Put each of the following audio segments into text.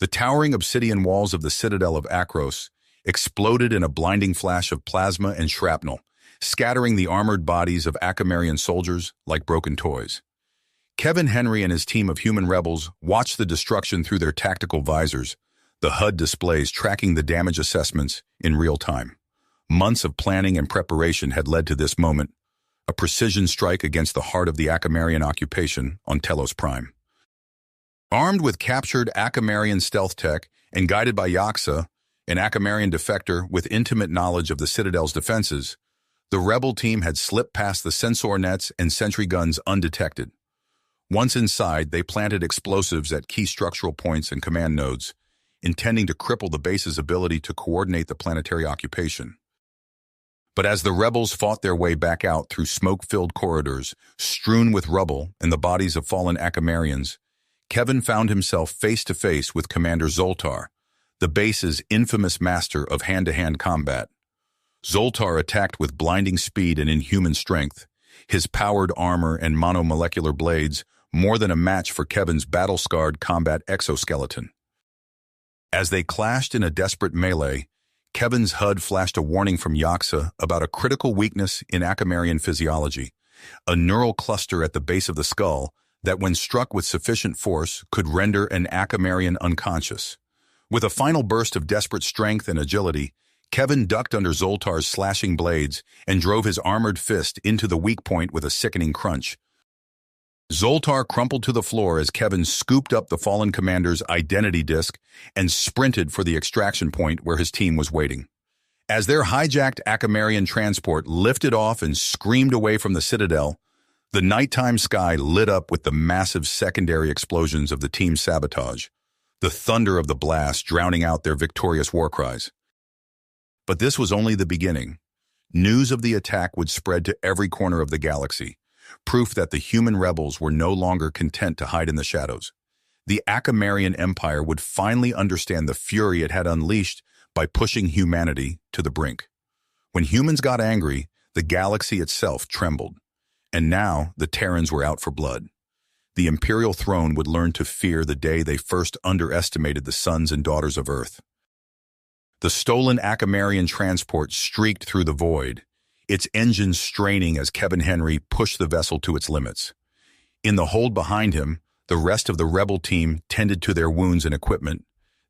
The towering obsidian walls of the citadel of Akros exploded in a blinding flash of plasma and shrapnel, scattering the armored bodies of Akamarian soldiers like broken toys. Kevin Henry and his team of human rebels watched the destruction through their tactical visors, the HUD displays tracking the damage assessments in real time. Months of planning and preparation had led to this moment, a precision strike against the heart of the Akamarian occupation on Telos Prime. Armed with captured Akamarian stealth tech and guided by Yaksa, an Akamarian defector with intimate knowledge of the Citadel's defenses, the rebel team had slipped past the sensor nets and sentry guns undetected. Once inside, they planted explosives at key structural points and command nodes, intending to cripple the base's ability to coordinate the planetary occupation. But as the rebels fought their way back out through smoke-filled corridors, strewn with rubble and the bodies of fallen Akamarians, Kevin found himself face-to-face with Commander Zoltar, the base's infamous master of hand-to-hand combat. Zoltar attacked with blinding speed and inhuman strength, his powered armor and monomolecular blades more than a match for Kevin's battle-scarred combat exoskeleton. As they clashed in a desperate melee, Kevin's HUD flashed a warning from Yaksa about a critical weakness in Akamarian physiology, a neural cluster at the base of the skull that when struck with sufficient force could render an Akamarian unconscious. With a final burst of desperate strength and agility, Kevin ducked under Zoltar's slashing blades and drove his armored fist into the weak point with a sickening crunch. Zoltar crumpled to the floor as Kevin scooped up the fallen commander's identity disk and sprinted for the extraction point where his team was waiting. As their hijacked Akamarian transport lifted off and screamed away from the citadel, the nighttime sky lit up with the massive secondary explosions of the team's sabotage, the thunder of the blast drowning out their victorious war cries. But this was only the beginning. News of the attack would spread to every corner of the galaxy, proof that the human rebels were no longer content to hide in the shadows. The Akamarian Empire would finally understand the fury it had unleashed by pushing humanity to the brink. When humans got angry, the galaxy itself trembled. And now the Terrans were out for blood. The Imperial throne would learn to fear the day they first underestimated the sons and daughters of Earth. The stolen Akamarian transport streaked through the void, its engines straining as Kevin Henry pushed the vessel to its limits. In the hold behind him, the rest of the rebel team tended to their wounds and equipment,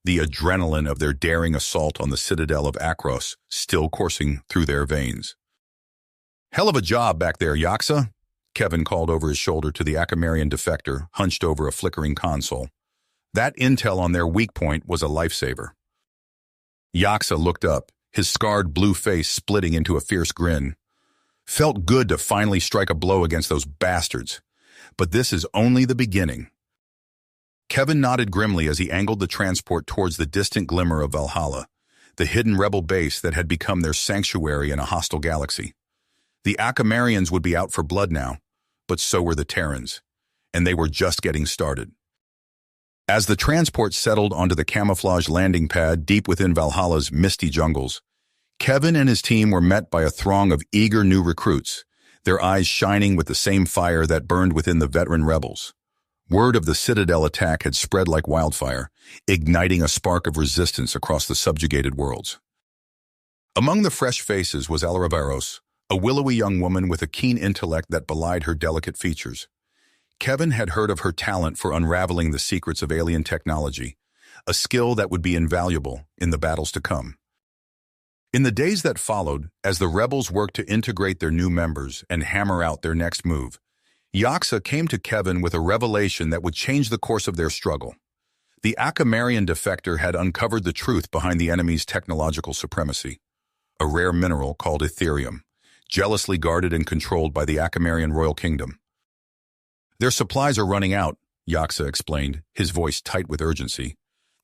the adrenaline of their daring assault on the citadel of Akros still coursing through their veins. "Hell of a job back there, Yaksa," Kevin called over his shoulder to the Akamarian defector hunched over a flickering console. That intel on their weak point was a lifesaver. Yaksa looked up, his scarred blue face splitting into a fierce grin. "Felt good to finally strike a blow against those bastards. But this is only the beginning." Kevin nodded grimly as he angled the transport towards the distant glimmer of Valhalla, the hidden rebel base that had become their sanctuary in a hostile galaxy. The Akamarians would be out for blood now, but so were the Terrans, and they were just getting started. As the transport settled onto the camouflage landing pad deep within Valhalla's misty jungles, Kevin and his team were met by a throng of eager new recruits, their eyes shining with the same fire that burned within the veteran rebels. Word of the Citadel attack had spread like wildfire, igniting a spark of resistance across the subjugated worlds. Among the fresh faces was Alaraveros, a willowy young woman with a keen intellect that belied her delicate features. Kevin had heard of her talent for unraveling the secrets of alien technology, a skill that would be invaluable in the battles to come. In the days that followed, as the rebels worked to integrate their new members and hammer out their next move, Yaksa came to Kevin with a revelation that would change the course of their struggle. The Akamarian defector had uncovered the truth behind the enemy's technological supremacy, a rare mineral called Ethereum, jealously guarded and controlled by the Akamarian royal kingdom. "Their supplies are running out," Yaksa explained, his voice tight with urgency.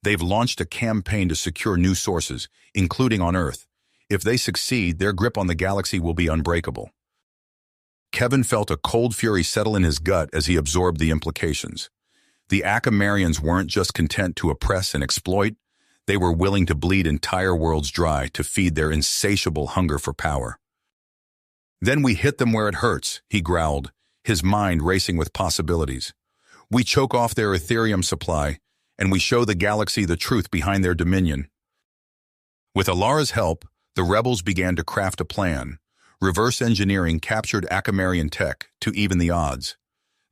"They've launched a campaign to secure new sources, including on Earth. If they succeed, their grip on the galaxy will be unbreakable." Kevin felt a cold fury settle in his gut as he absorbed the implications. The Akamarians weren't just content to oppress and exploit, they were willing to bleed entire worlds dry to feed their insatiable hunger for power. "Then we hit them where it hurts," he growled, his mind racing with possibilities. "We choke off their Ethereum supply, and we show the galaxy the truth behind their dominion. With Alara's help, the rebels began to craft a plan. Reverse engineering captured Akamarian tech to even the odds.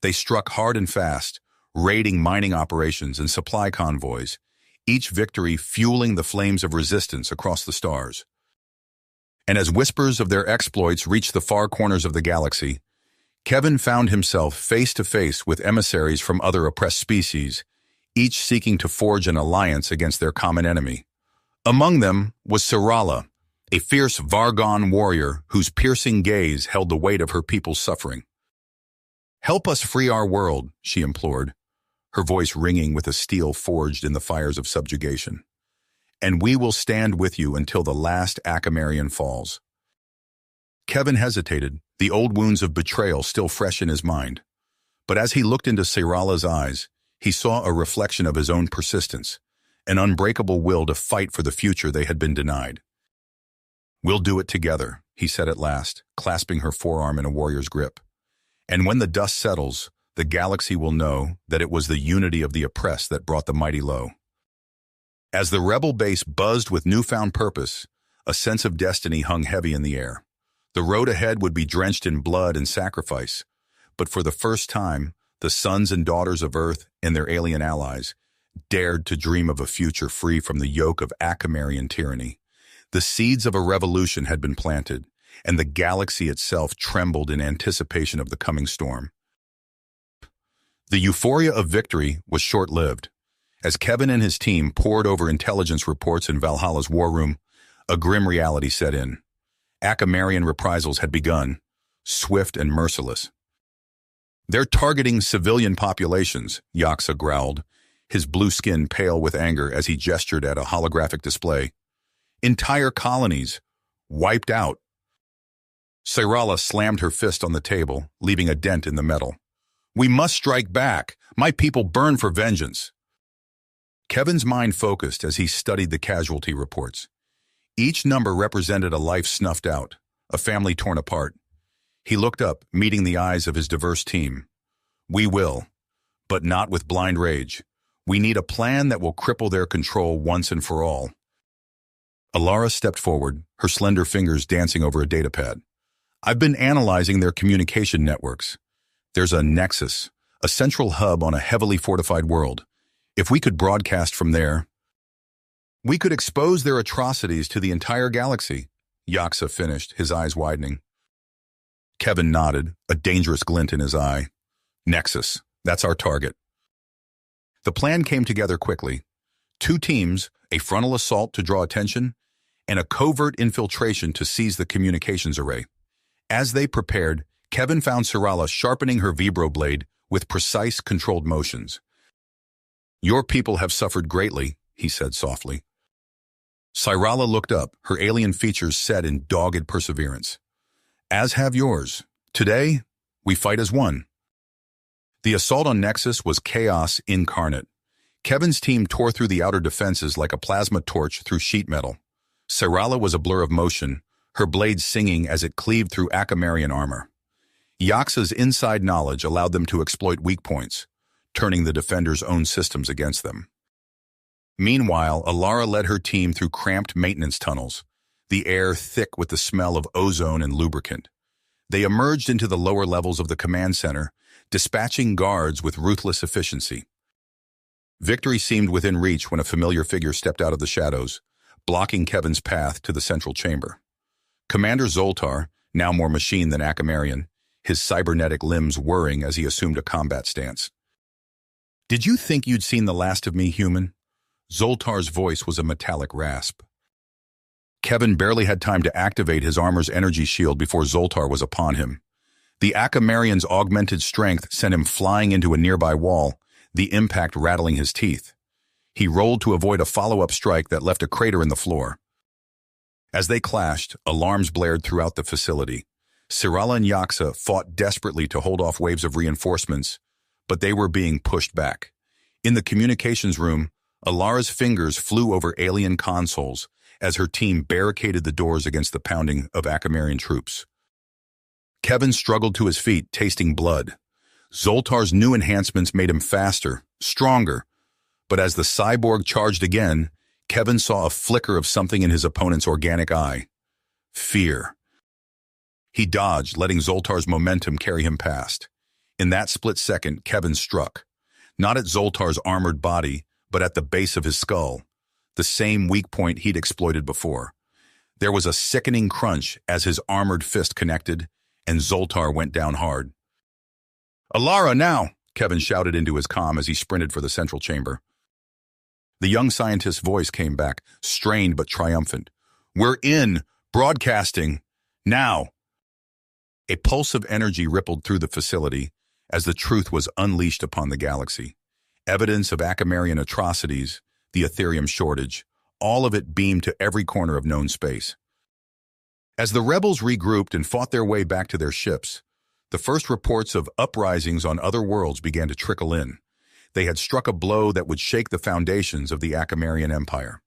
They struck hard and fast, raiding mining operations and supply convoys, each victory fueling the flames of resistance across the stars. And as whispers of their exploits reached the far corners of the galaxy, Kevin found himself face to face with emissaries from other oppressed species, each seeking to forge an alliance against their common enemy. Among them was Sirala, a fierce Vargon warrior whose piercing gaze held the weight of her people's suffering. "Help us free our world," she implored, her voice ringing with a steel forged in the fires of subjugation. "And we will stand with you until the last Akamarian falls." Kevin hesitated, the old wounds of betrayal still fresh in his mind. But as he looked into Sirala's eyes, he saw a reflection of his own persistence, an unbreakable will to fight for the future they had been denied. "We'll do it together," he said at last, clasping her forearm in a warrior's grip. "And when the dust settles, the galaxy will know that it was the unity of the oppressed that brought the mighty low." As the rebel base buzzed with newfound purpose, a sense of destiny hung heavy in the air. The road ahead would be drenched in blood and sacrifice, but for the first time, the sons and daughters of Earth and their alien allies dared to dream of a future free from the yoke of Akamarian tyranny. The seeds of a revolution had been planted, and the galaxy itself trembled in anticipation of the coming storm. The euphoria of victory was short-lived. As Kevin and his team pored over intelligence reports in Valhalla's war room, a grim reality set in. Akamarian reprisals had begun, swift and merciless. "They're targeting civilian populations," Yaksa growled, his blue skin pale with anger as he gestured at a holographic display. "Entire colonies, wiped out." Sirala slammed her fist on the table, leaving a dent in the metal. "We must strike back. My people burn for vengeance." Kevin's mind focused as he studied the casualty reports. Each number represented a life snuffed out, a family torn apart. He looked up, meeting the eyes of his diverse team. "We will, but not with blind rage. We need a plan that will cripple their control once and for all." Alara stepped forward, her slender fingers dancing over a datapad. "I've been analyzing their communication networks. There's a nexus, a central hub on a heavily fortified world. If we could broadcast from there, we could expose their atrocities to the entire galaxy," Yaksa finished, his eyes widening. Kevin nodded, a dangerous glint in his eye. "Nexus, that's our target." The plan came together quickly. 2 teams, a frontal assault to draw attention, and a covert infiltration to seize the communications array. As they prepared, Kevin found Sirala sharpening her vibroblade with precise, controlled motions. "Your people have suffered greatly," he said softly. Sirala looked up, her alien features set in dogged perseverance. "As have yours. Today, we fight as one." The assault on Nexus was chaos incarnate. Kevin's team tore through the outer defenses like a plasma torch through sheet metal. Sirala was a blur of motion, her blade singing as it cleaved through Akamarian armor. Yaksa's inside knowledge allowed them to exploit weak points, turning the defenders' own systems against them. Meanwhile, Alara led her team through cramped maintenance tunnels, the air thick with the smell of ozone and lubricant. They emerged into the lower levels of the command center, dispatching guards with ruthless efficiency. Victory seemed within reach when a familiar figure stepped out of the shadows, blocking Kevin's path to the central chamber. Commander Zoltar, now more machine than Akamarian, his cybernetic limbs whirring as he assumed a combat stance. "Did you think you'd seen the last of me, human?" Zoltar's voice was a metallic rasp. Kevin barely had time to activate his armor's energy shield before Zoltar was upon him. The Akamarian's augmented strength sent him flying into a nearby wall, the impact rattling his teeth. He rolled to avoid a follow-up strike that left a crater in the floor. As they clashed, alarms blared throughout the facility. Sirala and Yaksa fought desperately to hold off waves of reinforcements, but they were being pushed back. In the communications room, Alara's fingers flew over alien consoles as her team barricaded the doors against the pounding of Akamarian troops. Kevin struggled to his feet, tasting blood. Zoltar's new enhancements made him faster, stronger, But as the cyborg charged again, Kevin saw a flicker of something in his opponent's organic eye. Fear. He dodged, letting Zoltar's momentum carry him past. In that split second, Kevin struck. Not at Zoltar's armored body, but at the base of his skull, the same weak point he'd exploited before. There was a sickening crunch as his armored fist connected, and Zoltar went down hard. "Alara, now!" Kevin shouted into his comm as he sprinted for the central chamber. The young scientist's voice came back, strained but triumphant. "We're in! Broadcasting! Now!" A pulse of energy rippled through the facility as the truth was unleashed upon the galaxy. Evidence of Acamarian atrocities, the Ethereum shortage, all of it beamed to every corner of known space. As the rebels regrouped and fought their way back to their ships, the first reports of uprisings on other worlds began to trickle in. They had struck a blow that would shake the foundations of the Acamarian Empire.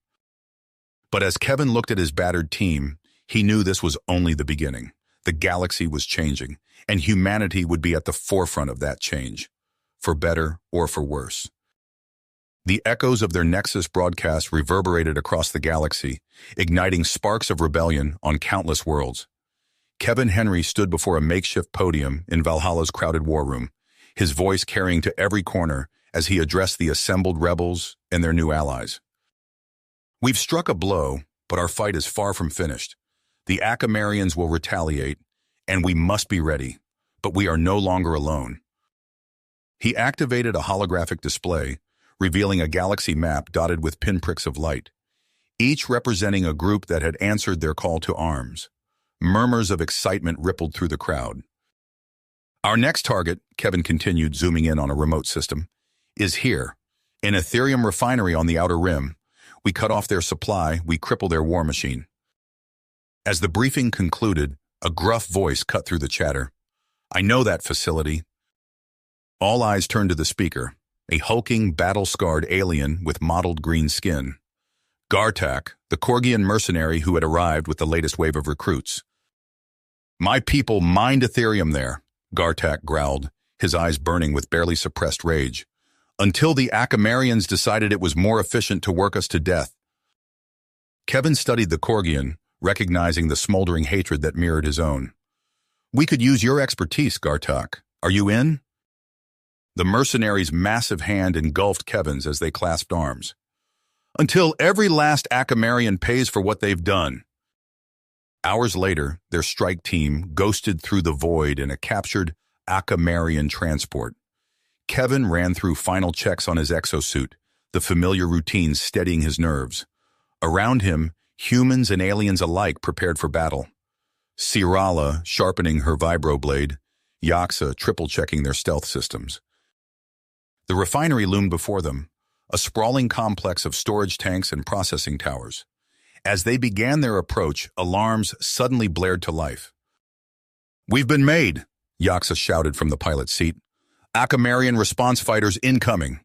But as Kevin looked at his battered team, he knew this was only the beginning. The galaxy was changing, and humanity would be at the forefront of that change, for better or for worse. The echoes of their Nexus broadcast reverberated across the galaxy, igniting sparks of rebellion on countless worlds. Kevin Henry stood before a makeshift podium in Valhalla's crowded war room, his voice carrying to every corner as he addressed the assembled rebels and their new allies. "We've struck a blow, but our fight is far from finished. The Acamarians will retaliate, and we must be ready, but we are no longer alone." He activated a holographic display, revealing a galaxy map dotted with pinpricks of light, each representing a group that had answered their call to arms. Murmurs of excitement rippled through the crowd. "Our next target," Kevin continued, zooming in on a remote system, "is here, an Ethereum refinery on the outer rim. We cut off their supply, we cripple their war machine." As the briefing concluded, a gruff voice cut through the chatter. "I know that facility." All eyes turned to the speaker, a hulking, battle-scarred alien with mottled green skin. Gartak, the Korgian mercenary who had arrived with the latest wave of recruits. "My people mined Ethereum there," Gartak growled, his eyes burning with barely suppressed rage, "until the Acamarians decided it was more efficient to work us to death." Kevin studied the Korgian, recognizing the smoldering hatred that mirrored his own. "We could use your expertise, Gartak. Are you in?" The mercenary's massive hand engulfed Kevin's as they clasped arms. "Until every last Acamarian pays for what they've done." Hours later, their strike team ghosted through the void in a captured Acamarian transport. Kevin ran through final checks on his exosuit, the familiar routine steadying his nerves. Around him, humans and aliens alike prepared for battle. Sirala sharpening her vibroblade, Yaxa triple-checking their stealth systems. The refinery loomed before them, a sprawling complex of storage tanks and processing towers. As they began their approach, alarms suddenly blared to life. "We've been made," Yaxa shouted from the pilot's seat. "Acamarian response fighters incoming."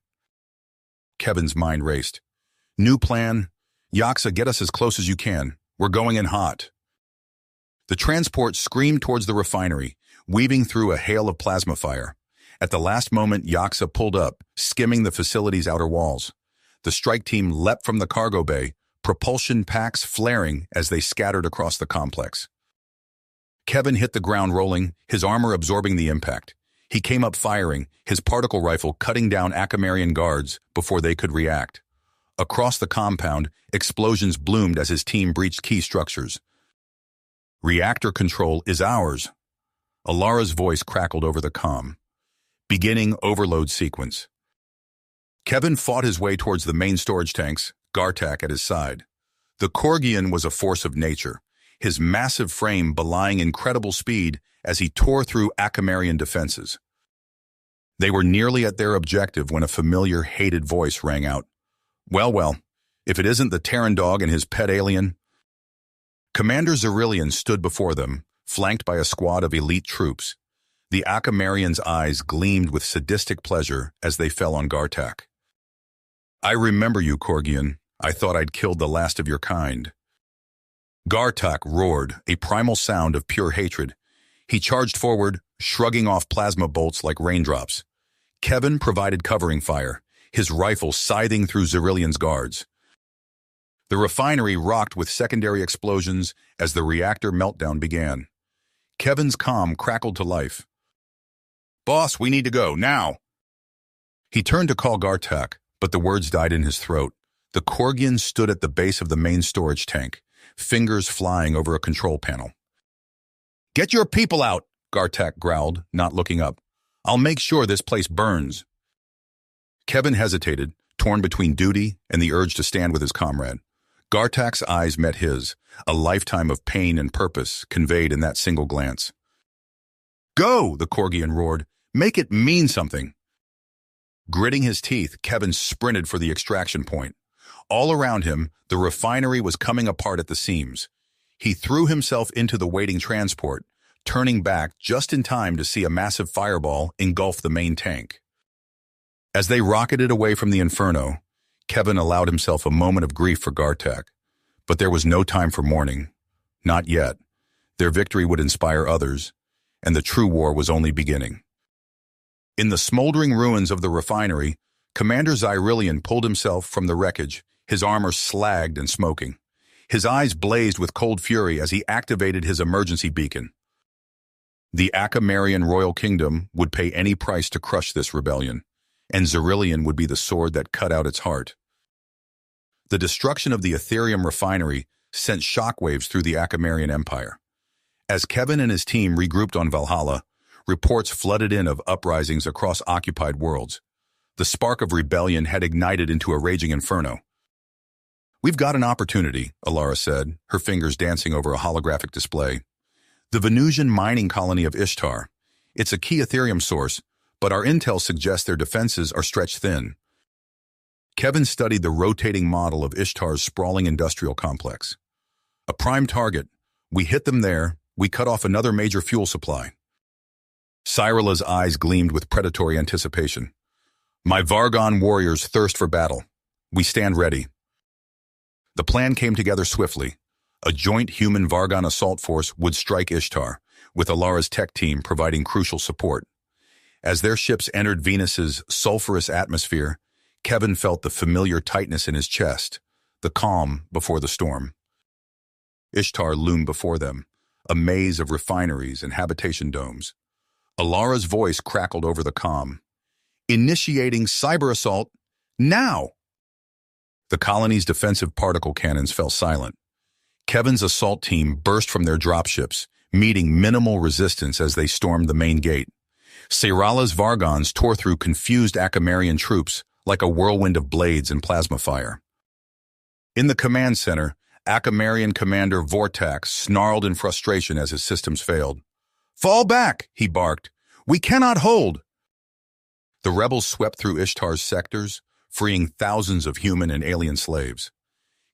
Kevin's mind raced. "New plan. Yaxa, get us as close as you can. We're going in hot." The transport screamed towards the refinery, weaving through a hail of plasma fire. At the last moment, Yaxa pulled up, skimming the facility's outer walls. The strike team leapt from the cargo bay, propulsion packs flaring as they scattered across the complex. Kevin hit the ground rolling, his armor absorbing the impact. He came up firing, his particle rifle cutting down Acamarian guards before they could react. Across the compound, explosions bloomed as his team breached key structures. "Reactor control is ours." Alara's voice crackled over the comm. Beginning overload sequence. Kevin fought his way towards the main storage tanks, Gartak at his side. The Korgian was a force of nature, his massive frame belying incredible speed as he tore through Acamarian defenses. They were nearly at their objective when a familiar, hated voice rang out. Well, if it isn't the Terran dog and his pet alien." Commander Zerillian stood before them, flanked by a squad of elite troops. The Acamarians' eyes gleamed with sadistic pleasure as they fell on Gartak. "I remember you, Korgian. I thought I'd killed the last of your kind." Gartak roared, a primal sound of pure hatred. He charged forward, shrugging off plasma bolts like raindrops. Kevin provided covering fire, his rifle scything through Xyrillian's guards. The refinery rocked with secondary explosions as the reactor meltdown began. Kevin's comm crackled to life. "Boss, we need to go, now!" He turned to call Gartak, but the words died in his throat. The Korgian stood at the base of the main storage tank, fingers flying over a control panel. "Get your people out," Gartak growled, not looking up. "I'll make sure this place burns." Kevin hesitated, torn between duty and the urge to stand with his comrade. Gartak's eyes met his, a lifetime of pain and purpose conveyed in that single glance. "Go!" the Korgian roared. "Make it mean something." Gritting his teeth, Kevin sprinted for the extraction point. All around him, the refinery was coming apart at the seams. He threw himself into the waiting transport, turning back just in time to see a massive fireball engulf the main tank. As they rocketed away from the inferno, Kevin allowed himself a moment of grief for Gartak. But there was no time for mourning. Not yet. Their victory would inspire others, and the true war was only beginning. In the smoldering ruins of the refinery, Commander Xyrillian pulled himself from the wreckage, his armor slagged and smoking. His eyes blazed with cold fury as he activated his emergency beacon. The Akamarian royal kingdom would pay any price to crush this rebellion, and Xyrillian would be the sword that cut out its heart. The destruction of the Ethereum refinery sent shockwaves through the Akamarian Empire. As Kevin and his team regrouped on Valhalla, reports flooded in of uprisings across occupied worlds. The spark of rebellion had ignited into a raging inferno. "We've got an opportunity," Alara said, her fingers dancing over a holographic display. "The Venusian mining colony of Ishtar. It's a key Ethereum source, but our intel suggests their defenses are stretched thin." Kevin studied the rotating model of Ishtar's sprawling industrial complex. "A prime target. We hit them there, we cut off another major fuel supply." Cyrillah's eyes gleamed with predatory anticipation. "My Vargon warriors thirst for battle. We stand ready." The plan came together swiftly. A joint human Vargon assault force would strike Ishtar, with Alara's tech team providing crucial support. As their ships entered Venus's sulfurous atmosphere, Kevin felt the familiar tightness in his chest, the calm before the storm. Ishtar loomed before them, a maze of refineries and habitation domes. Alara's voice crackled over the comm. "Initiating cyber assault, now!" The colony's defensive particle cannons fell silent. Kevin's assault team burst from their dropships, meeting minimal resistance as they stormed the main gate. Cyrillah's Vargons tore through confused Akamarian troops like a whirlwind of blades and plasma fire. In the command center, Akamarian Commander Vortak snarled in frustration as his systems failed. "Fall back," he barked. "We cannot hold." The rebels swept through Ishtar's sectors, freeing thousands of human and alien slaves.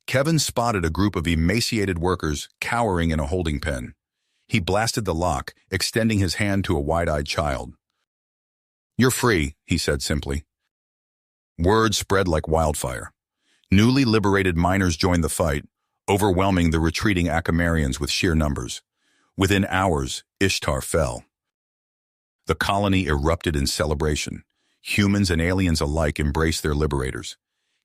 Kevin spotted a group of emaciated workers cowering in a holding pen. He blasted the lock, extending his hand to a wide-eyed child. "You're free," he said simply. Word spread like wildfire. Newly liberated miners joined the fight, overwhelming the retreating Akamarians with sheer numbers. Within hours, Ishtar fell. The colony erupted in celebration. Humans and aliens alike embraced their liberators.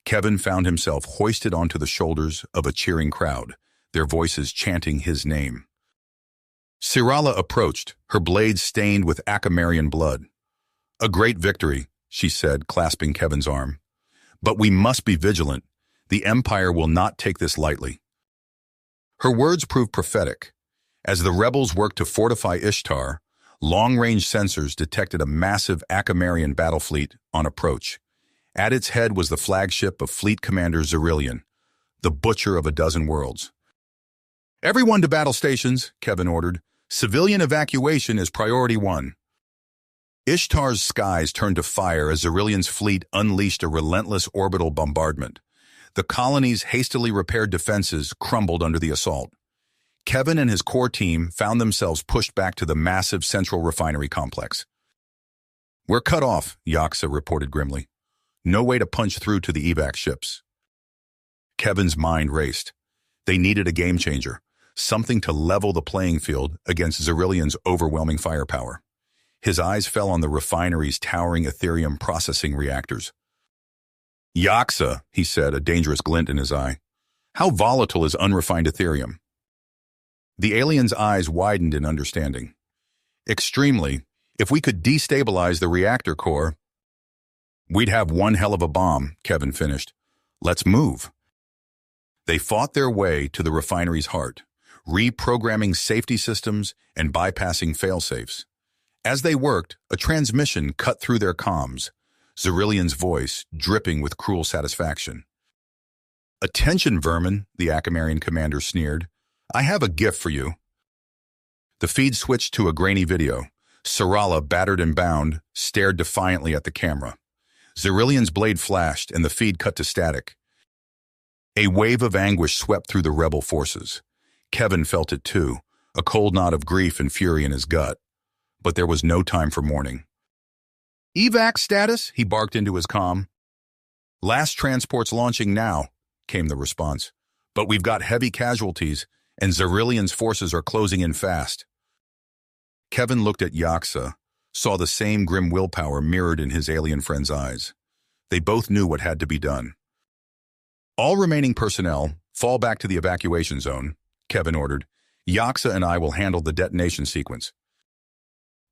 Kevin found himself hoisted onto the shoulders of a cheering crowd, their voices chanting his name. Cyrillah approached, her blades stained with Akamarian blood. "A great victory," she said, clasping Kevin's arm. "But we must be vigilant. The Empire will not take this lightly." Her words proved prophetic. As the rebels worked to fortify Ishtar, long-range sensors detected a massive Akamarian battle fleet on approach. At its head was the flagship of Fleet Commander Xyrillian, the butcher of a dozen worlds. "Everyone to battle stations," Kevin ordered. "Civilian evacuation is priority 1. Ishtar's skies turned to fire as Xyrillian's fleet unleashed a relentless orbital bombardment. The colony's hastily repaired defenses crumbled under the assault. Kevin and his core team found themselves pushed back to the massive central refinery complex. "We're cut off," Yaksa reported grimly. "No way to punch through to the evac ships." Kevin's mind raced. They needed a game changer, something to level the playing field against Xyrillian's overwhelming firepower. His eyes fell on the refinery's towering Ethereum processing reactors. Yaksa, he said, a dangerous glint in his eye. How volatile is unrefined Ethereum? The alien's eyes widened in understanding. Extremely. If we could destabilize the reactor core, we'd have one hell of a bomb, Kevin finished. Let's move. They fought their way to the refinery's heart, reprogramming safety systems and bypassing failsafes. As they worked, a transmission cut through their comms, Xerilian's voice dripping with cruel satisfaction. "Attention, vermin," the Akamarian commander sneered. "I have a gift for you." The feed switched to a grainy video. Sarala, battered and bound, stared defiantly at the camera. Xerilian's blade flashed, and the feed cut to static. A wave of anguish swept through the rebel forces. Kevin felt it too, a cold knot of grief and fury in his gut. But there was no time for mourning. "Evac status," he barked into his comm. "Last transport's launching now," came the response. "But we've got heavy casualties, and Xerilian's forces are closing in fast." Kevin looked at Yaksa, saw the same grim willpower mirrored in his alien friend's eyes. They both knew what had to be done. "All remaining personnel, fall back to the evacuation zone," Kevin ordered. "Yaksa and I will handle the detonation sequence."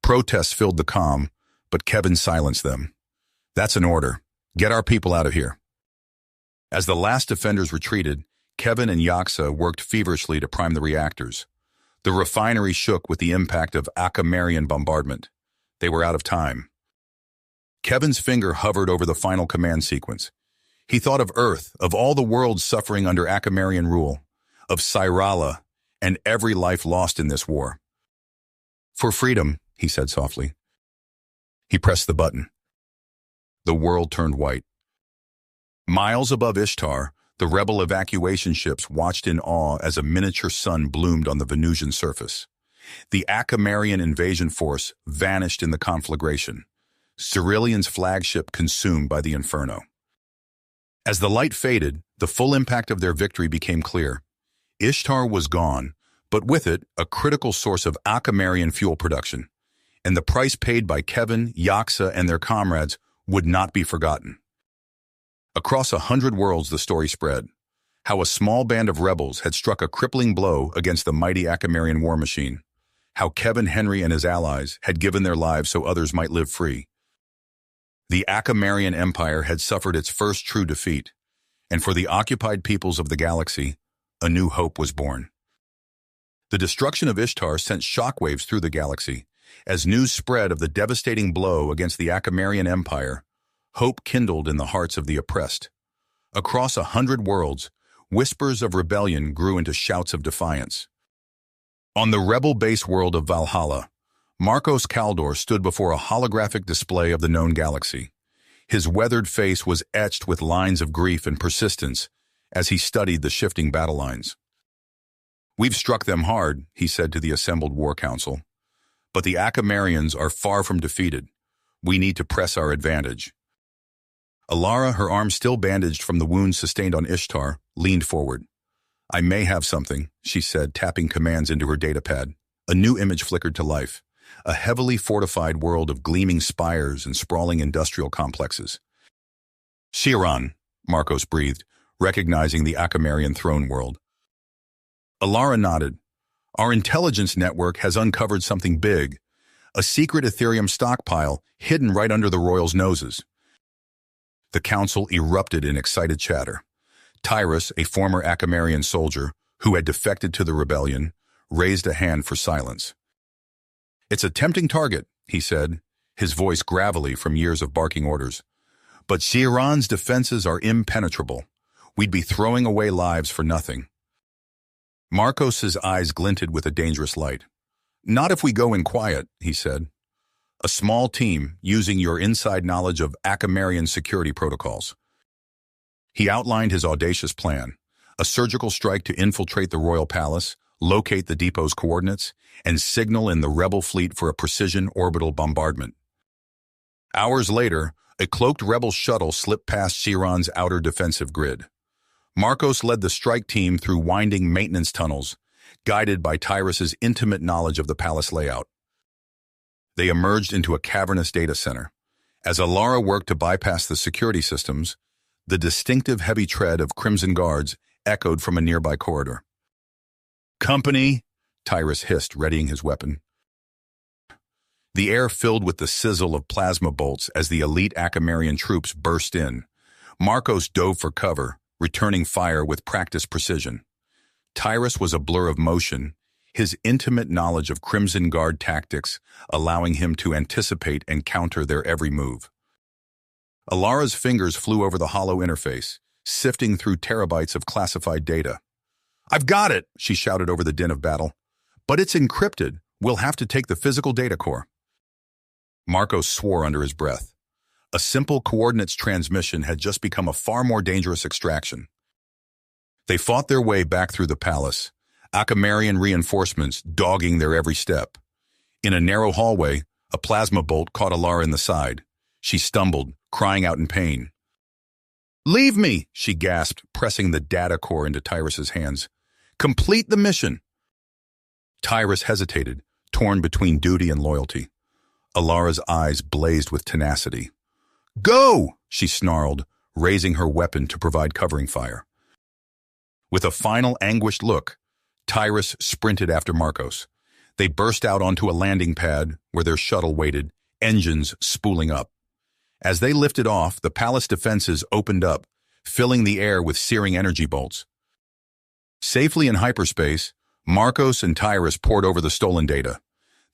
Protests filled the comm, but Kevin silenced them. "That's an order. Get our people out of here." As the last defenders retreated, Kevin and Yaksa worked feverishly to prime the reactors. The refinery shook with the impact of Akamarian bombardment. They were out of time. Kevin's finger hovered over the final command sequence. He thought of Earth, of all the worlds suffering under Akamarian rule, of Cyrala, and every life lost in this war. "For freedom," he said softly. He pressed the button. The world turned white. Miles above Ishtar, the rebel evacuation ships watched in awe as a miniature sun bloomed on the Venusian surface. The Akamarian invasion force vanished in the conflagration, Xerilian's flagship consumed by the inferno. As the light faded, the full impact of their victory became clear. Ishtar was gone, but with it, a critical source of Akamarian fuel production. And the price paid by Kevin, Yaksa, and their comrades would not be forgotten. Across 100 worlds the story spread, how a small band of rebels had struck a crippling blow against the mighty Akamarian war machine, how Kevin Henry and his allies had given their lives so others might live free. The Akamarian Empire had suffered its first true defeat, and for the occupied peoples of the galaxy, a new hope was born. The destruction of Ishtar sent shockwaves through the galaxy. As news spread of the devastating blow against the Akamarian Empire, hope kindled in the hearts of the oppressed. Across 100 worlds, whispers of rebellion grew into shouts of defiance. On the rebel base world of Valhalla, Marcos Kaldor stood before a holographic display of the known galaxy. His weathered face was etched with lines of grief and persistence as he studied the shifting battle lines. "We've struck them hard," he said to the assembled war council. "But the Akamarians are far from defeated. We need to press our advantage." Alara, her arm still bandaged from the wounds sustained on Ishtar, leaned forward. "I may have something," she said, tapping commands into her datapad. A new image flickered to life. A heavily fortified world of gleaming spires and sprawling industrial complexes. "Shiran," Marcos breathed, recognizing the Akamarian throne world. Alara nodded. "Our intelligence network has uncovered something big, a secret Ethereum stockpile hidden right under the royals' noses." The council erupted in excited chatter. Tyrus, a former Akamarian soldier who had defected to the rebellion, raised a hand for silence. "It's a tempting target," he said, his voice gravelly from years of barking orders. "But Shiran's defenses are impenetrable. We'd be throwing away lives for nothing." Marcos's eyes glinted with a dangerous light. "Not if we go in quiet," he said. "A small team using your inside knowledge of Akamarian security protocols." He outlined his audacious plan, a surgical strike to infiltrate the royal palace, locate the depot's coordinates, and signal in the rebel fleet for a precision orbital bombardment. Hours later, a cloaked rebel shuttle slipped past Shiran's outer defensive grid. Marcos led the strike team through winding maintenance tunnels, guided by Tyrus's intimate knowledge of the palace layout. They emerged into a cavernous data center. As Alara worked to bypass the security systems, The distinctive heavy tread of Crimson Guards echoed from a nearby corridor. "Company!" Tyrus hissed, readying his weapon. The air filled with the sizzle of plasma bolts as the elite Akamarian troops burst in. Marcos dove for cover, returning fire with practiced precision. Tyrus was a blur of motion, his intimate knowledge of Crimson Guard tactics allowing him to anticipate and counter their every move. Alara's fingers flew over the hollow interface, sifting through terabytes of classified data. "I've got it!" she shouted over the din of battle. "But it's encrypted. We'll have to take the physical data core." Marcos swore under his breath. A simple coordinates transmission had just become a far more dangerous extraction. They fought their way back through the palace, Akamarian reinforcements dogging their every step. In a narrow hallway, a plasma bolt caught Alara in the side. She stumbled, crying out in pain. "Leave me!" she gasped, pressing the data core into Tyrus's hands. "Complete the mission!" Tyrus hesitated, torn between duty and loyalty. Alara's eyes blazed with tenacity. "Go!" she snarled, raising her weapon to provide covering fire. With a final anguished look, Tyrus sprinted after Marcos. They burst out onto a landing pad where their shuttle waited, engines spooling up. As they lifted off, the palace defenses opened up, filling the air with searing energy bolts. Safely in hyperspace, Marcos and Tyrus pored over the stolen data.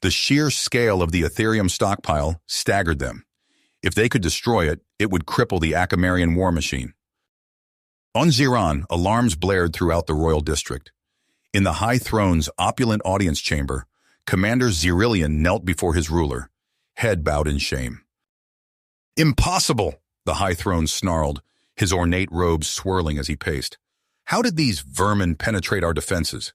The sheer scale of the Ethereum stockpile staggered them. If they could destroy it, it would cripple the Akamarian war machine. On Ziran, alarms blared throughout the royal district. In the High Throne's opulent audience chamber, Commander Zirillian knelt before his ruler, head bowed in shame. "Impossible!" the High Throne snarled, his ornate robes swirling as he paced. "How did these vermin penetrate our defenses?"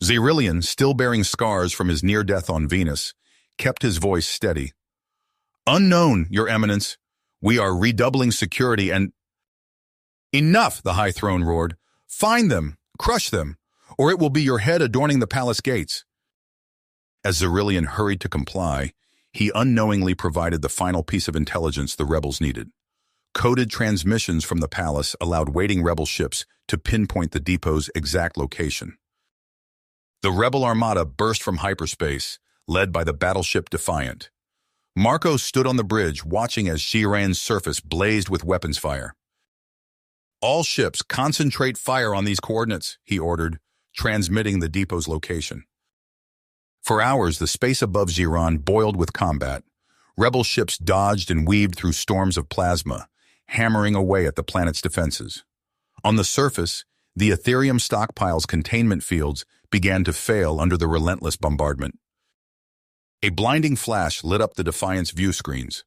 Zirillian, still bearing scars from his near death on Venus, kept his voice steady. "Unknown, Your Eminence. We are redoubling security and—" "Enough!" the High Throne roared. "Find them, crush them, or it will be your head adorning the palace gates." As Zirillian hurried to comply, he unknowingly provided the final piece of intelligence the rebels needed. Coded transmissions from the palace allowed waiting rebel ships to pinpoint the depot's exact location. The rebel armada burst from hyperspace, led by the battleship Defiant. Marcos stood on the bridge, watching as Shiran's surface blazed with weapons fire. "All ships, concentrate fire on these coordinates," he ordered, transmitting the depot's location. For hours, the space above Ziran boiled with combat. Rebel ships dodged and weaved through storms of plasma, hammering away at the planet's defenses. On the surface, the Ethereum stockpile's containment fields began to fail under the relentless bombardment. A blinding flash lit up the Defiant's view screens.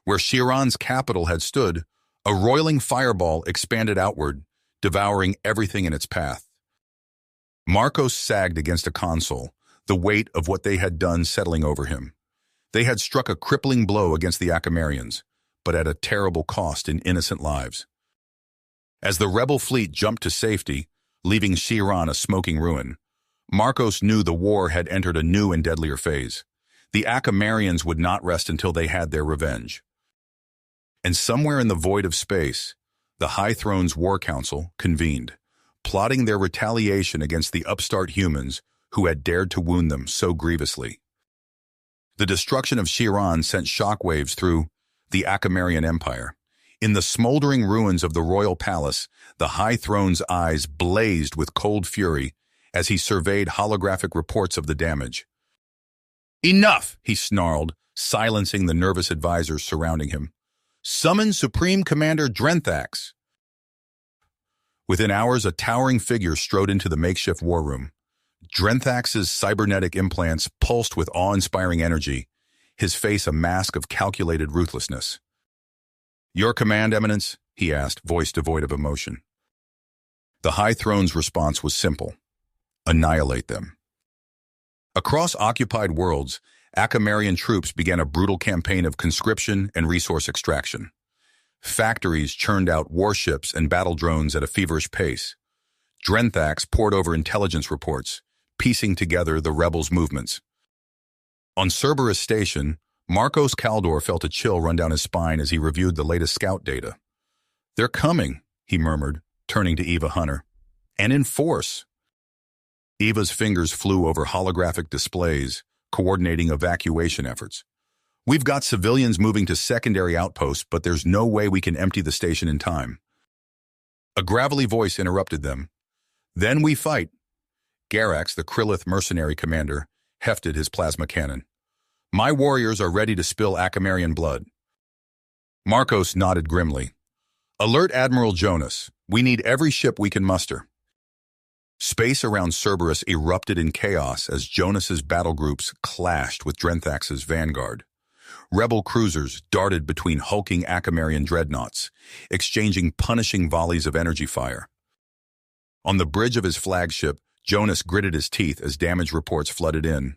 Where Shiran's capital had stood, a roiling fireball expanded outward, devouring everything in its path. Marcos sagged against a console, the weight of what they had done settling over him. They had struck a crippling blow against the Akamarians, but at a terrible cost in innocent lives. As the rebel fleet jumped to safety, leaving Shiran a smoking ruin, Marcos knew the war had entered a new and deadlier phase. The Akamarians would not rest until they had their revenge. And somewhere in the void of space, the High Throne's War Council convened, plotting their retaliation against the upstart humans who had dared to wound them so grievously. The destruction of Shiran sent shockwaves through the Akamarian Empire. In the smoldering ruins of the royal palace, the High Throne's eyes blazed with cold fury as he surveyed holographic reports of the damage. "Enough!" he snarled, silencing the nervous advisors surrounding him. "Summon Supreme Commander Drenthax." Within hours, a towering figure strode into the makeshift war room. Drenthax's cybernetic implants pulsed with awe-inspiring energy, his face a mask of calculated ruthlessness. "Your command, Eminence?" he asked, voice devoid of emotion. The High Throne's response was simple. Annihilate them. Across occupied worlds, Akamarian troops began a brutal campaign of conscription and resource extraction. Factories churned out warships and battle drones at a feverish pace. Drenthax pored over intelligence reports, piecing together the rebels' movements. On Cerberus Station, Marcos Caldor felt a chill run down his spine as he reviewed the latest scout data. They're coming, he murmured, turning to Eva Hunter. And in force. Eva's fingers flew over holographic displays, coordinating evacuation efforts. We've got civilians moving to secondary outposts, but there's no way we can empty the station in time. A gravelly voice interrupted them. Then we fight. Garax, the Krillith mercenary commander, hefted his plasma cannon. My warriors are ready to spill Akamarian blood. Marcos nodded grimly. Alert Admiral Jonas. We need every ship we can muster. Space around Cerberus erupted in chaos as Jonas's battle groups clashed with Drenthax's vanguard. Rebel cruisers darted between hulking Akamarian dreadnoughts, exchanging punishing volleys of energy fire. On the bridge of his flagship, Jonas gritted his teeth as damage reports flooded in.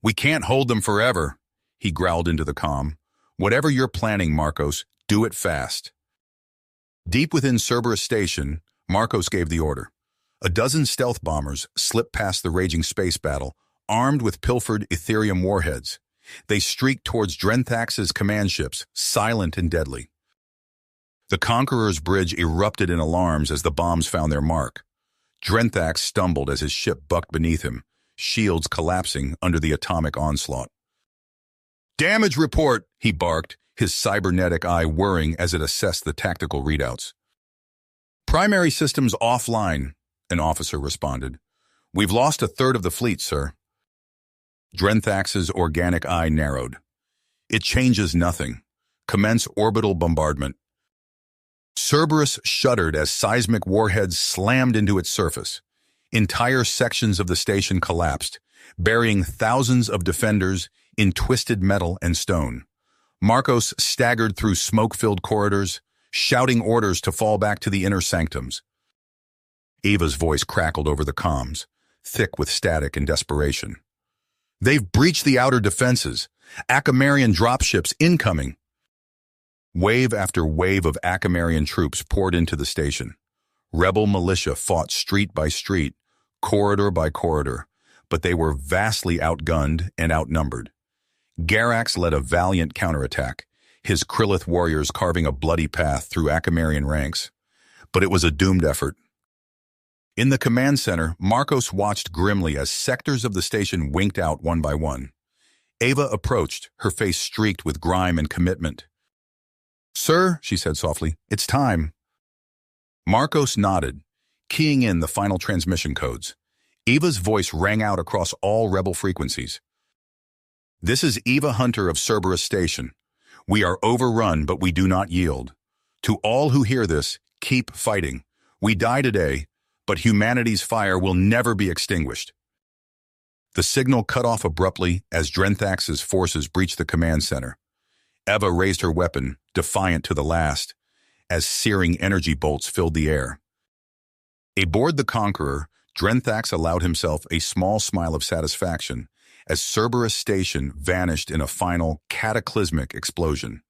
We can't hold them forever, he growled into the comm. Whatever you're planning, Marcos, do it fast. Deep within Cerberus Station, Marcos gave the order. A dozen stealth bombers slipped past the raging space battle, armed with pilfered Ethereum warheads. They streaked towards Drenthax's command ships, silent and deadly. The Conqueror's bridge erupted in alarms as the bombs found their mark. Drenthax stumbled as his ship bucked beneath him, shields collapsing under the atomic onslaught. Damage report, he barked, his cybernetic eye whirring as it assessed the tactical readouts. Primary systems offline, an officer responded. We've lost a third of the fleet, sir. Drenthax's organic eye narrowed. It changes nothing. Commence orbital bombardment. Cerberus shuddered as seismic warheads slammed into its surface. Entire sections of the station collapsed, burying thousands of defenders in twisted metal and stone. Marcos staggered through smoke-filled corridors, shouting orders to fall back to the inner sanctums. Eva's voice crackled over the comms, thick with static and desperation. They've breached the outer defenses. Akamarian dropships incoming. Wave after wave of Akamarian troops poured into the station. Rebel militia fought street by street, corridor by corridor, but they were vastly outgunned and outnumbered. Garax led a valiant counterattack, his Krillith warriors carving a bloody path through Akamarian ranks. But it was a doomed effort. In the command center, Marcos watched grimly as sectors of the station winked out one by one. Eva approached, her face streaked with grime and commitment. Sir, she said softly, it's time. Marcos nodded, keying in the final transmission codes. Eva's voice rang out across all rebel frequencies. This is Eva Hunter of Cerberus Station. We are overrun, but we do not yield. To all who hear this, keep fighting. We die today, but humanity's fire will never be extinguished. The signal cut off abruptly as Drenthax's forces breached the command center. Eva raised her weapon, defiant to the last, as searing energy bolts filled the air. Aboard the Conqueror, Drenthax allowed himself a small smile of satisfaction as Cerberus Station vanished in a final, cataclysmic explosion.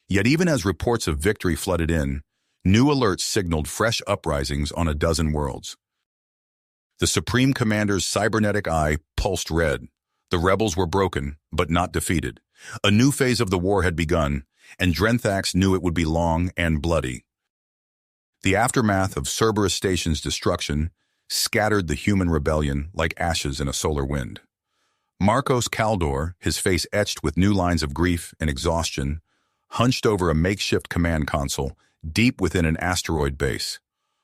Yet even as reports of victory flooded in, new alerts signaled fresh uprisings on a dozen worlds. The Supreme Commander's cybernetic eye pulsed red. The rebels were broken, but not defeated. A new phase of the war had begun, and Drenthax knew it would be long and bloody. The aftermath of Cerberus Station's destruction scattered the human rebellion like ashes in a solar wind. Marcos Caldor, his face etched with new lines of grief and exhaustion, hunched over a makeshift command console deep within an asteroid base.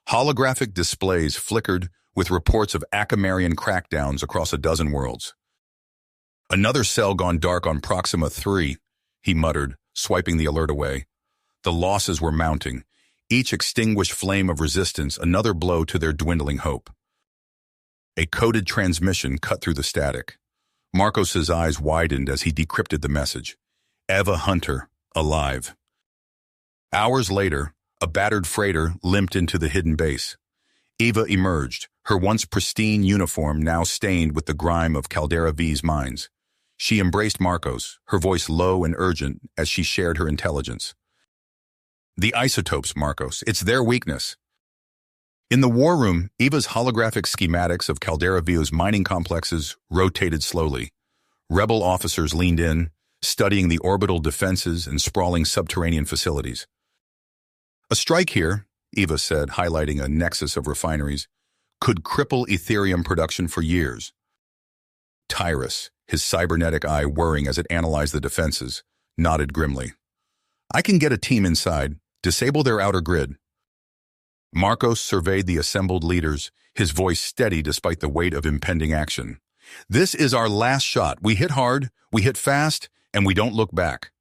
Holographic displays flickered with reports of Akamarian crackdowns across a dozen worlds. Another cell gone dark on Proxima 3, he muttered, swiping the alert away. The losses were mounting, each extinguished flame of resistance another blow to their dwindling hope. A coded transmission cut through the static. Marcos's eyes widened as he decrypted the message. Eva Hunter, alive. Hours later, a battered freighter limped into the hidden base. Eva emerged, her once pristine uniform now stained with the grime of Caldera V's mines. She embraced Marcos, her voice low and urgent as she shared her intelligence. The isotopes, Marcos, it's their weakness. In the war room, Eva's holographic schematics of Caldera V's mining complexes rotated slowly. Rebel officers leaned in, studying the orbital defenses and sprawling subterranean facilities. A strike here, Eva said, highlighting a nexus of refineries, could cripple Ethereum production for years. Tyrus, his cybernetic eye whirring as it analyzed the defenses, nodded grimly. I can get a team inside, disable their outer grid. Marcos surveyed the assembled leaders, his voice steady despite the weight of impending action. This is our last shot. We hit hard, we hit fast, and we don't look back.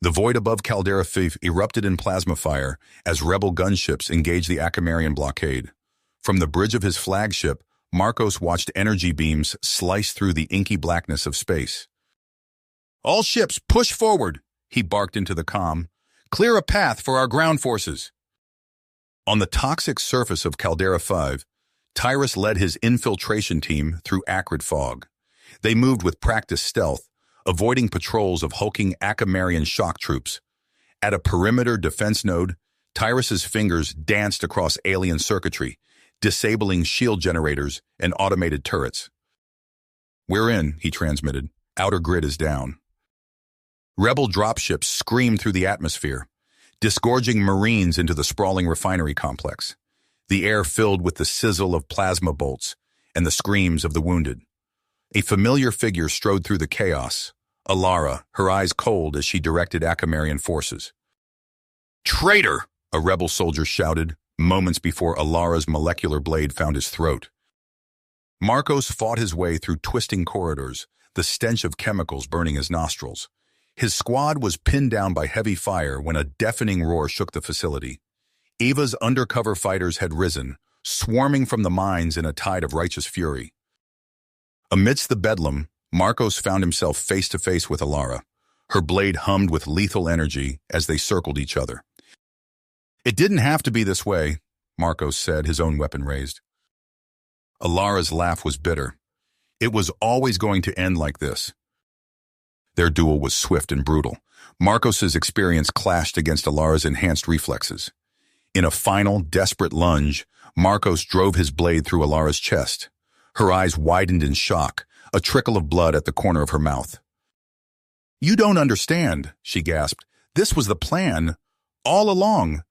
The void above Caldera 5 erupted in plasma fire as rebel gunships engaged the Acamarian blockade. From the bridge of his flagship, Marcos watched energy beams slice through the inky blackness of space. All ships, push forward, he barked into the comm. Clear a path for our ground forces. On the toxic surface of Caldera 5, Tyrus led his infiltration team through acrid fog. They moved with practiced stealth, avoiding patrols of hulking Acamarian shock troops. At a perimeter defense node, Tyrus's fingers danced across alien circuitry, disabling shield generators and automated turrets. We're in, he transmitted. Outer grid is down. Rebel dropships screamed through the atmosphere, disgorging Marines into the sprawling refinery complex. The air filled with the sizzle of plasma bolts and the screams of the wounded. A familiar figure strode through the chaos, Alara, her eyes cold as she directed Acamarian forces. Traitor! A rebel soldier shouted, moments before Alara's molecular blade found his throat. Marcos fought his way through twisting corridors, the stench of chemicals burning his nostrils. His squad was pinned down by heavy fire when a deafening roar shook the facility. Eva's undercover fighters had risen, swarming from the mines in a tide of righteous fury. Amidst the bedlam, Marcos found himself face-to-face with Alara. Her blade hummed with lethal energy as they circled each other. It didn't have to be this way, Marcos said, his own weapon raised. Alara's laugh was bitter. It was always going to end like this. Their duel was swift and brutal. Marcos's experience clashed against Alara's enhanced reflexes. In a final, desperate lunge, Marcos drove his blade through Alara's chest. Her eyes widened in shock, a trickle of blood at the corner of her mouth. You don't understand, she gasped. This was the plan, all along.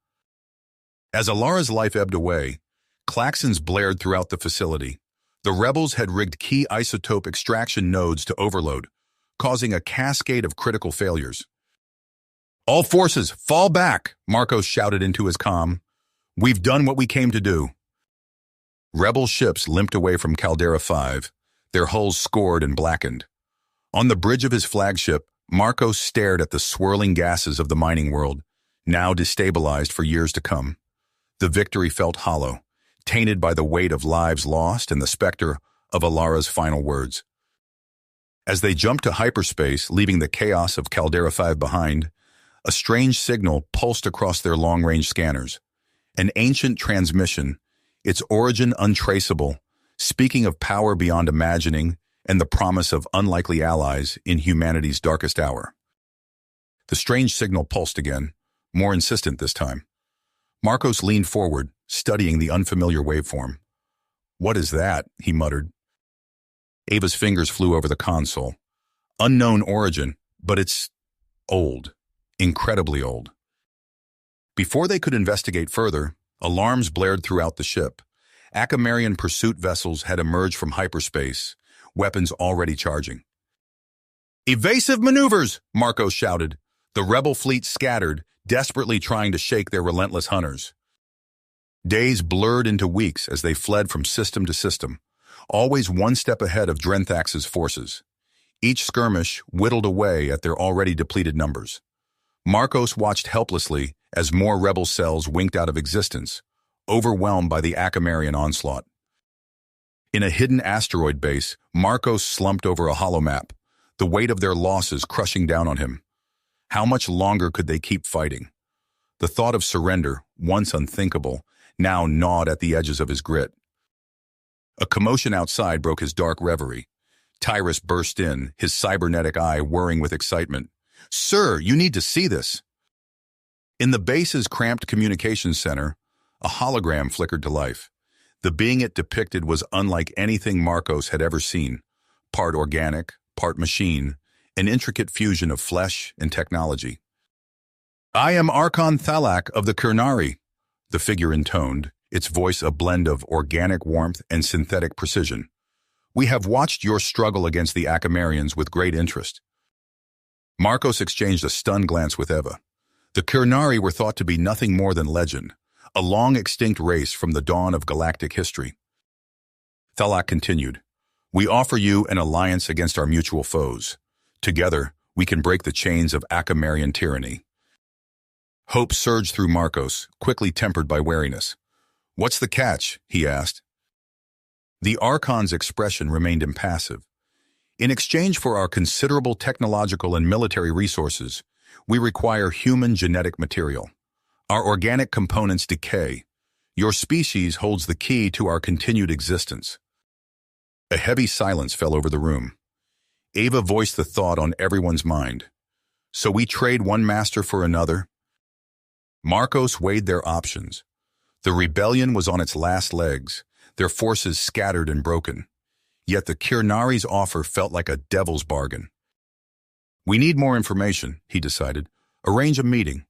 As Alara's life ebbed away, klaxons blared throughout the facility. The rebels had rigged key isotope extraction nodes to overload, causing a cascade of critical failures. All forces, fall back, Marcos shouted into his comm. We've done what we came to do. Rebel ships limped away from Caldera 5, their hulls scored and blackened. On the bridge of his flagship, Marcos stared at the swirling gases of the mining world, now destabilized for years to come. The victory felt hollow, tainted by the weight of lives lost and the specter of Alara's final words. As they jumped to hyperspace, leaving the chaos of Caldera 5 behind, a strange signal pulsed across their long-range scanners. An ancient transmission, its origin untraceable, speaking of power beyond imagining and the promise of unlikely allies in humanity's darkest hour. The strange signal pulsed again, more insistent this time. Marcos leaned forward, studying the unfamiliar waveform. What is that? He muttered. Ava's fingers flew over the console. Unknown origin, but it's old. Incredibly old. Before they could investigate further, alarms blared throughout the ship. Acamarian pursuit vessels had emerged from hyperspace, weapons already charging. Evasive maneuvers, Marcos shouted. The rebel fleet scattered, desperately trying to shake their relentless hunters. Days blurred into weeks as they fled from system to system, always one step ahead of Drenthax's forces. Each skirmish whittled away at their already depleted numbers. Marcos watched helplessly as more rebel cells winked out of existence, overwhelmed by the Acamarian onslaught. In a hidden asteroid base, Marcos slumped over a holomap, the weight of their losses crushing down on him. How much longer could they keep fighting? The thought of surrender, once unthinkable, now gnawed at the edges of his grit. A commotion outside broke his dark reverie. Tyrus burst in, his cybernetic eye whirring with excitement. Sir, you need to see this. In the base's cramped communications center, a hologram flickered to life. The being it depicted was unlike anything Marcos had ever seen. Part organic, part machine, an intricate fusion of flesh and technology. I am Archon Thalak of the Kurnari, the figure intoned, its voice a blend of organic warmth and synthetic precision. We have watched your struggle against the Akamarians with great interest. Marcos exchanged a stunned glance with Eva. The Kurnari were thought to be nothing more than legend, a long-extinct race from the dawn of galactic history. Thalak continued, We offer you an alliance against our mutual foes. Together, we can break the chains of Akamarian tyranny. Hope surged through Marcos, quickly tempered by wariness. What's the catch? He asked. The Archon's expression remained impassive. In exchange for our considerable technological and military resources, we require human genetic material. Our organic components decay. Your species holds the key to our continued existence. A heavy silence fell over the room. Ava voiced the thought on everyone's mind. So we trade one master for another? Marcos weighed their options. The rebellion was on its last legs, their forces scattered and broken. Yet the Kurnari's offer felt like a devil's bargain. We need more information, he decided. Arrange a meeting.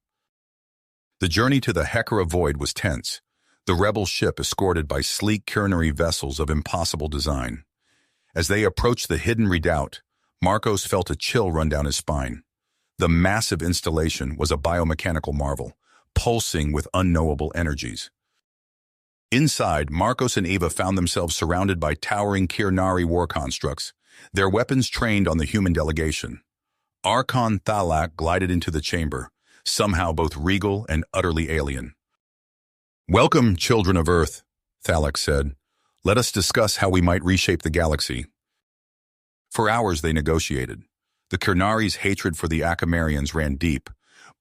The journey to the Hekara Void was tense, the rebel ship escorted by sleek Kurnari vessels of impossible design. As they approached the hidden redoubt, Marcos felt a chill run down his spine. The massive installation was a biomechanical marvel, pulsing with unknowable energies. Inside, Marcos and Eva found themselves surrounded by towering Kurnari war constructs, their weapons trained on the human delegation. Archon Thalak glided into the chamber, somehow both regal and utterly alien. Welcome, children of Earth, Thalak said. Let us discuss how we might reshape the galaxy. For hours they negotiated. The Kurnari's hatred for the Akamarians ran deep,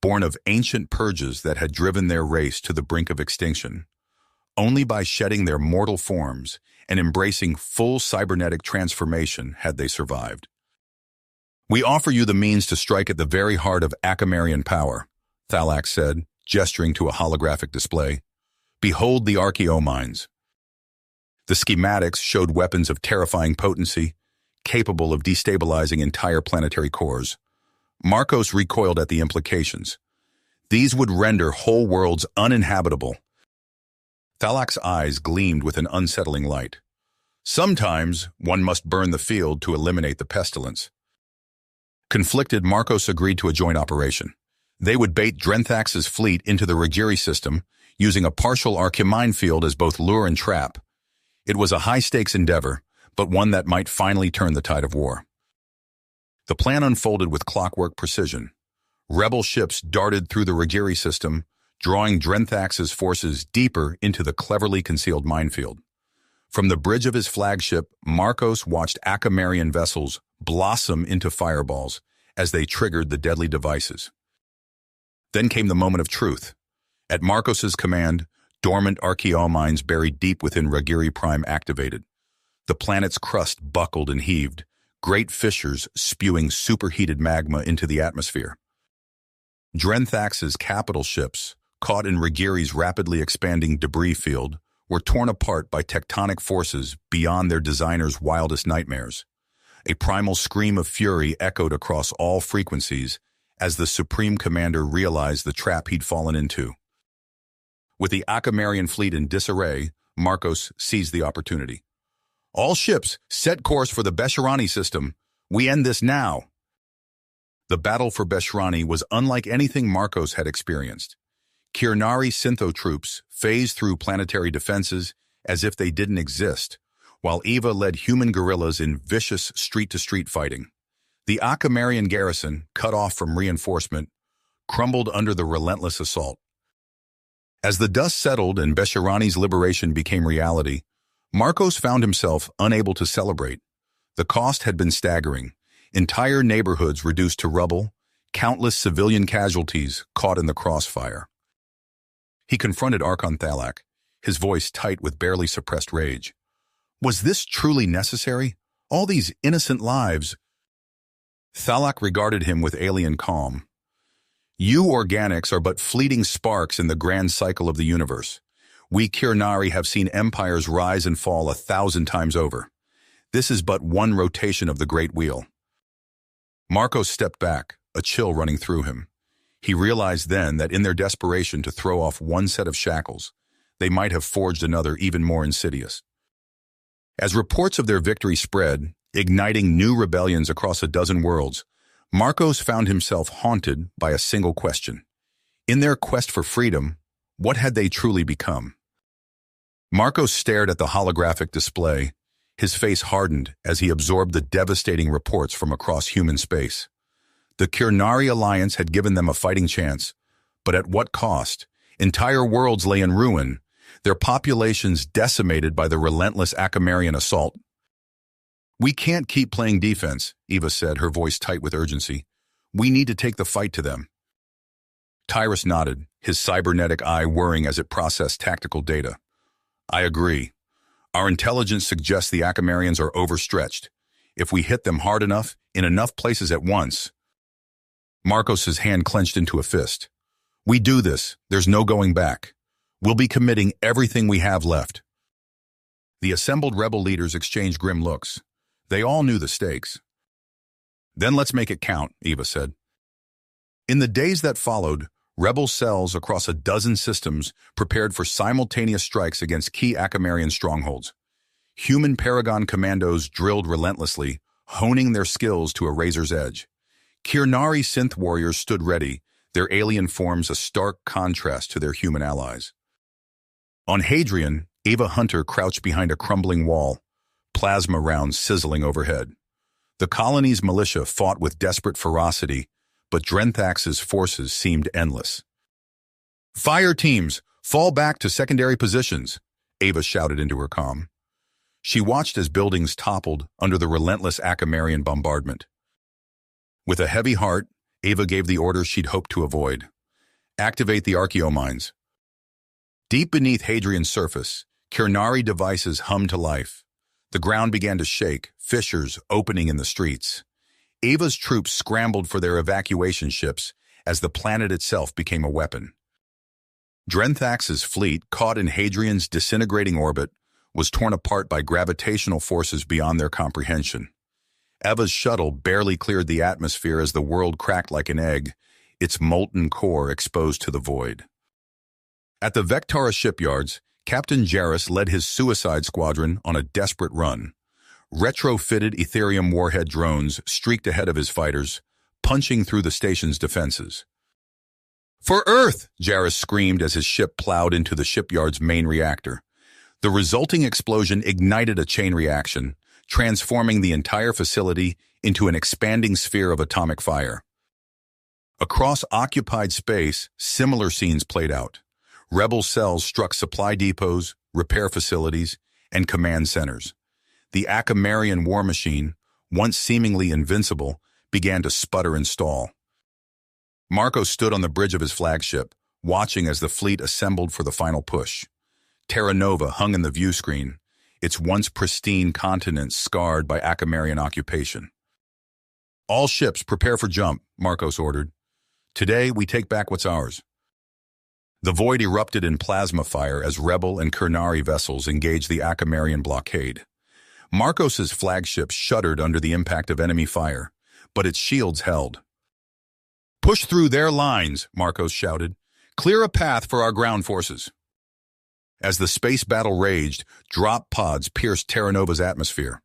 born of ancient purges that had driven their race to the brink of extinction. Only by shedding their mortal forms and embracing full cybernetic transformation had they survived. We offer you the means to strike at the very heart of Akamarian power, Thalak said, gesturing to a holographic display. Behold the archaeomines. The schematics showed weapons of terrifying potency, capable of destabilizing entire planetary cores. Marcos recoiled at the implications. These would render whole worlds uninhabitable. Thalak's eyes gleamed with an unsettling light. Sometimes one must burn the field to eliminate the pestilence. Conflicted, Marcos agreed to a joint operation. They would bait Drenthax's fleet into the Rugiri system, using a partial Archimine field as both lure and trap. It was a high-stakes endeavor, but one that might finally turn the tide of war. The plan unfolded with clockwork precision. Rebel ships darted through the Rugiri system, drawing Drenthax's forces deeper into the cleverly concealed minefield. From the bridge of his flagship, Marcos watched Akamarian vessels blossom into fireballs as they triggered the deadly devices. Then came the moment of truth. At Marcos's command, dormant archaeomines buried deep within Rugiri Prime activated. The planet's crust buckled and heaved, great fissures spewing superheated magma into the atmosphere. Drenthax's capital ships, caught in Rugiri's rapidly expanding debris field, were torn apart by tectonic forces beyond their designer's wildest nightmares. A primal scream of fury echoed across all frequencies as the Supreme Commander realized the trap he'd fallen into. With the Akamarian fleet in disarray, Marcos seized the opportunity. All ships, set course for the Besharani system. We end this now. The battle for Besharani was unlike anything Marcos had experienced. Kurnari Syntho troops phased through planetary defenses as if they didn't exist, while Eva led human guerrillas in vicious street-to-street fighting. The Akamarian garrison, cut off from reinforcement, crumbled under the relentless assault. As the dust settled and Besharani's liberation became reality, Marcos found himself unable to celebrate. The cost had been staggering. Entire neighborhoods reduced to rubble, countless civilian casualties caught in the crossfire. He confronted Archon Thalak, his voice tight with barely suppressed rage. Was this truly necessary? All these innocent lives? Thalak regarded him with alien calm. You organics are but fleeting sparks in the grand cycle of the universe. We Kurnari have seen empires rise and fall 1,000 times over. This is but one rotation of the Great Wheel. Marcos stepped back, a chill running through him. He realized then that in their desperation to throw off one set of shackles, they might have forged another even more insidious. As reports of their victory spread, igniting new rebellions across a dozen worlds, Marcos found himself haunted by a single question. In their quest for freedom, what had they truly become? Marcos stared at the holographic display, his face hardened as he absorbed the devastating reports from across human space. The Kirnari alliance had given them a fighting chance, but at what cost? Entire worlds lay in ruin, their populations decimated by the relentless Akamarian assault. "We can't keep playing defense," Eva said, her voice tight with urgency. "We need to take the fight to them." Tyrus nodded, his cybernetic eye whirring as it processed tactical data. "I agree. Our intelligence suggests the Akamarians are overstretched. If we hit them hard enough, in enough places at once—" Marcos's hand clenched into a fist. "We do this. There's no going back. We'll be committing everything we have left." The assembled rebel leaders exchanged grim looks. They all knew the stakes. "Then let's make it count," Eva said. In the days that followed, rebel cells across a dozen systems prepared for simultaneous strikes against key Akamarian strongholds. Human Paragon commandos drilled relentlessly, honing their skills to a razor's edge. Kirnari synth warriors stood ready, their alien forms a stark contrast to their human allies. On Hadrian, Eva Hunter crouched behind a crumbling wall, plasma rounds sizzling overhead. The colony's militia fought with desperate ferocity, but Drenthax's forces seemed endless. "Fire teams, fall back to secondary positions," Eva shouted into her comm. She watched as buildings toppled under the relentless Akamarian bombardment. With a heavy heart, Eva gave the order she'd hoped to avoid. "Activate the archaeomines." Deep beneath Hadrian's surface, Kirnari devices hummed to life. The ground began to shake, fissures opening in the streets. Eva's troops scrambled for their evacuation ships as the planet itself became a weapon. Drenthax's fleet, caught in Hadrian's disintegrating orbit, was torn apart by gravitational forces beyond their comprehension. Eva's shuttle barely cleared the atmosphere as the world cracked like an egg, its molten core exposed to the void. At the Vectara shipyards, Captain Jarrus led his suicide squadron on a desperate run. Retrofitted Ethereum warhead drones streaked ahead of his fighters, punching through the station's defenses. "For Earth!" Jarrus screamed as his ship plowed into the shipyard's main reactor. The resulting explosion ignited a chain reaction, transforming the entire facility into an expanding sphere of atomic fire. Across occupied space, similar scenes played out. Rebel cells struck supply depots, repair facilities, and command centers. The Akamarian war machine, once seemingly invincible, began to sputter and stall. Marcos stood on the bridge of his flagship, watching as the fleet assembled for the final push. Terra Nova hung in the view screen, its once pristine continent scarred by Akamarian occupation. "All ships prepare for jump," Marcos ordered. "Today we take back what's ours." The void erupted in plasma fire as Rebel and Kirnari vessels engaged the Akamarian blockade. Marcos's flagship shuddered under the impact of enemy fire, but its shields held. "Push through their lines," Marcos shouted. "Clear a path for our ground forces." As the space battle raged, drop pods pierced Terra Nova's atmosphere.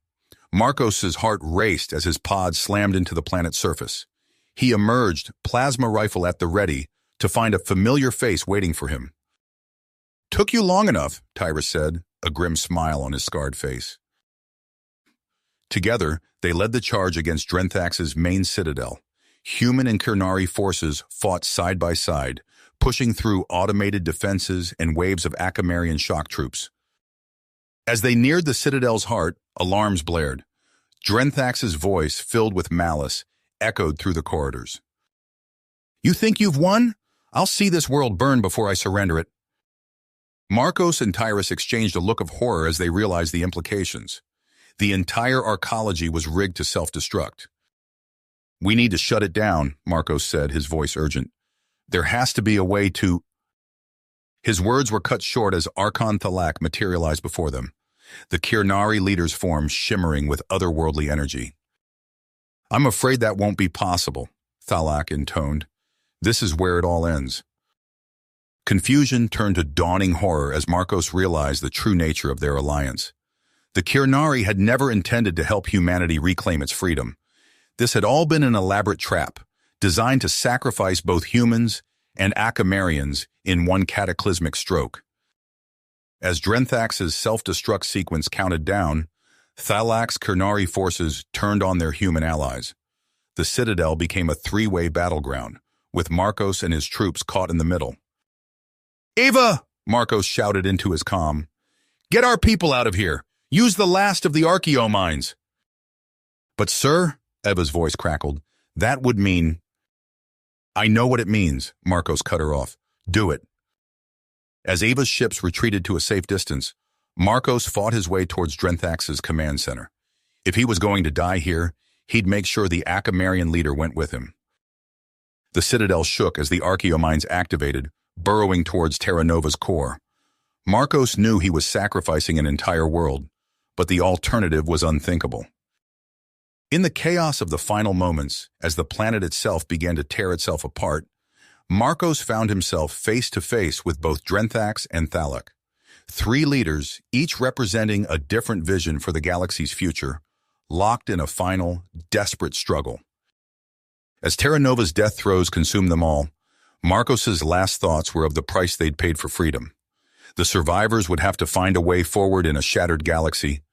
Marcos's heart raced as his pod slammed into the planet's surface. He emerged, plasma rifle at the ready, to find a familiar face waiting for him. "Took you long enough," Tyrus said, a grim smile on his scarred face. Together, they led the charge against Drenthax's main citadel. Human and Kirnari forces fought side by side, pushing through automated defenses and waves of Akamarian shock troops. As they neared the citadel's heart, alarms blared. Drenthax's voice, filled with malice, echoed through the corridors. "You think you've won? I'll see this world burn before I surrender it." Marcos and Tyrus exchanged a look of horror as they realized the implications. The entire arcology was rigged to self-destruct. "We need to shut it down," Marcos said, his voice urgent. "There has to be a way to—" His words were cut short as Archon Thalak materialized before them, the Kirnari leader's form shimmering with otherworldly energy. "I'm afraid that won't be possible," Thalak intoned. This is where it all ends. Confusion turned to dawning horror as Marcos realized the true nature of their alliance. The Kirnari had never intended to help humanity reclaim its freedom. This had all been an elaborate trap, designed to sacrifice both humans and Akamarians in one cataclysmic stroke. As Drenthax's self-destruct sequence counted down, Thalak's Kirnari forces turned on their human allies. The Citadel became a three-way battleground, with Marcos and his troops caught in the middle. "Eva!" Marcos shouted into his comm. "Get our people out of here! Use the last of the Archaeo mines!" "But sir," Eva's voice crackled, "that would mean—" "I know what it means," Marcos cut her off. "Do it." As Eva's ships retreated to a safe distance, Marcos fought his way towards Drenthax's command center. If he was going to die here, he'd make sure the Akamarian leader went with him. The Citadel shook as the Archaeo mines activated, burrowing towards Terra Nova's core. Marcos knew he was sacrificing an entire world, but the alternative was unthinkable. In the chaos of the final moments, as the planet itself began to tear itself apart, Marcos found himself face to face with both Drenthax and Thalak. Three leaders, each representing a different vision for the galaxy's future, locked in a final, desperate struggle. As Terra Nova's death throes consumed them all, Marcos's last thoughts were of the price they'd paid for freedom. The survivors would have to find a way forward in a shattered galaxy,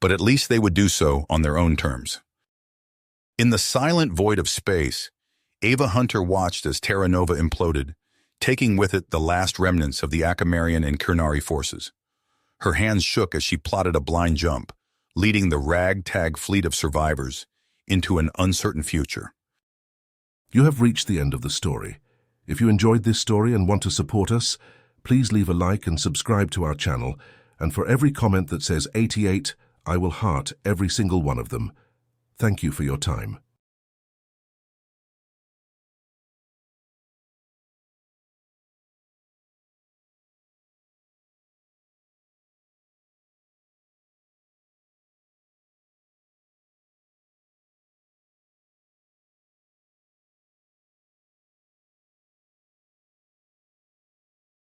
but at least they would do so on their own terms. In the silent void of space, Ava Hunter watched as Terra Nova imploded, taking with it the last remnants of the Akamarian and Kirnari forces. Her hands shook as she plotted a blind jump, leading the ragtag fleet of survivors into an uncertain future. You have reached the end of the story. If you enjoyed this story and want to support us, please leave a like and subscribe to our channel, and for every comment that says 88, I will heart every single one of them. Thank you for your time.